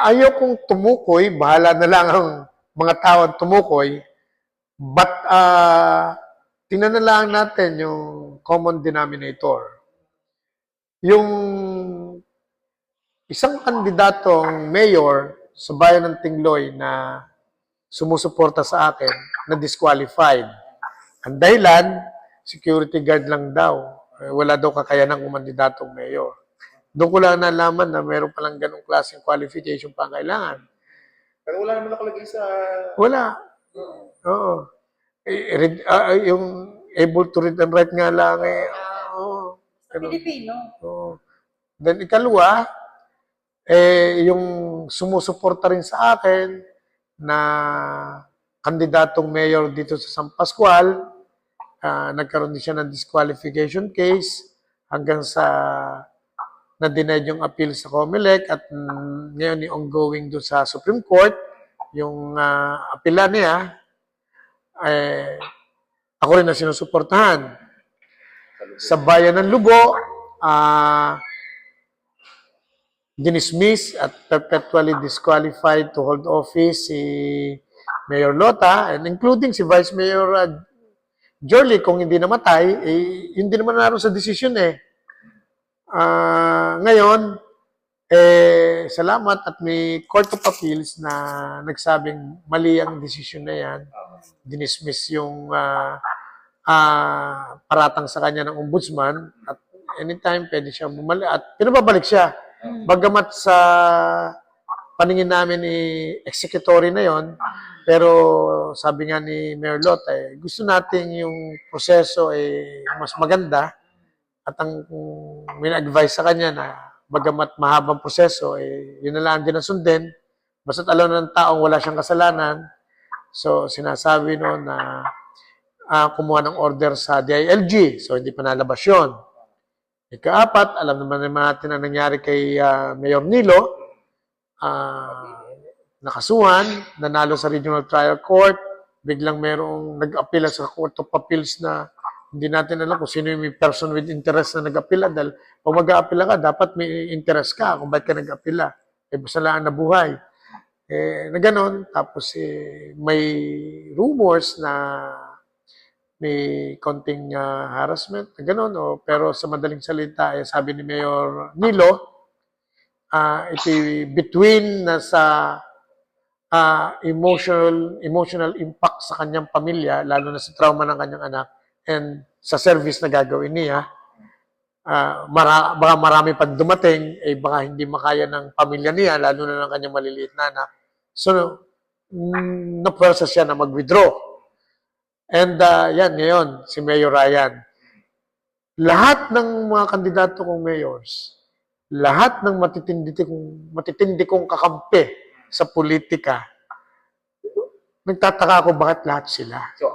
ayaw kong tumukoy, bahala na lang ang mga tao ang tumukoy, but tingnan na lang natin yung common denominator. Yung isang kandidatong mayor sa bayan ng Tingloy na sumusuporta sa akin na disqualified. Ang dahilan, security guard lang daw. Wala daw kakayanang kumandidatong mayor. Doon ko lang nalaman na meron palang ganong klaseng qualification pa ang kailangan. Pero wala naman nakalagay sa... Wala. Oo. Yung able to read and write nga lang eh. Oo. Sa Pilipino. Oo. Then ikalawa, yung sumusuporta rin sa akin na kandidatong mayor dito sa San Pascual, nagkaroon din siya ng disqualification case hanggang sa na-denied yung appeal sa COMELEC at ngayon yung ongoing doon sa Supreme Court, yung apela niya, ako rin na sinusuportahan. Sa bayan ng Lubo, dinismiss at perpetually disqualified to hold office si Mayor Lota, and including si Vice Mayor Jorly, kung hindi namatay, yun din naman naroon sa desisyon eh. Ngayon, salamat at may Court of Appeals na nagsabing mali ang desisyon na yan. Dinismiss yung paratang sa kanya ng ombudsman at anytime pwede siya bumalik at pinababalik siya. Bagamat sa paningin namin ni executory na yon, pero sabi nga ni Mayor Lot, gusto natin yung proseso mas maganda at ang min-advise sa kanya na bagamat mahabang proseso, yun na lang din ang sundin. Basta't alam na ng taong wala siyang kasalanan. So, sinasabi no na kumuha ng order sa DILG. So, hindi pa nalabas yun. Ikaapat, alam naman natin ang nangyari kay Mayor Nilo. Nakasuhan, nanalo sa Regional Trial Court. Biglang merong nag-apila sa Court of Appeals na hindi natin alam kung sino yung may person with interest na nag-apila. Dahil pag mag-aapila ka, dapat may interest ka kung ba't ka nag-apila. Basta lang nabuhay. Na ganon. Tapos may rumors na may konting harassment, gano'n. Pero sa madaling salita, sabi ni Mayor Nilo, ito between na sa emotional impact sa kanyang pamilya, lalo na sa trauma ng kanyang anak, and sa service na gagawin niya, baka marami pang dumating, baka hindi makaya ng pamilya niya, lalo na ng kanyang maliliit na anak. So, napwersa siya na mag-withdraw. And yan, ngayon, si Mayor Ryan. Lahat ng mga kandidato kong mayors, lahat ng matitindi kong kakampi sa politika, nagtataka ako bakit lahat sila. So,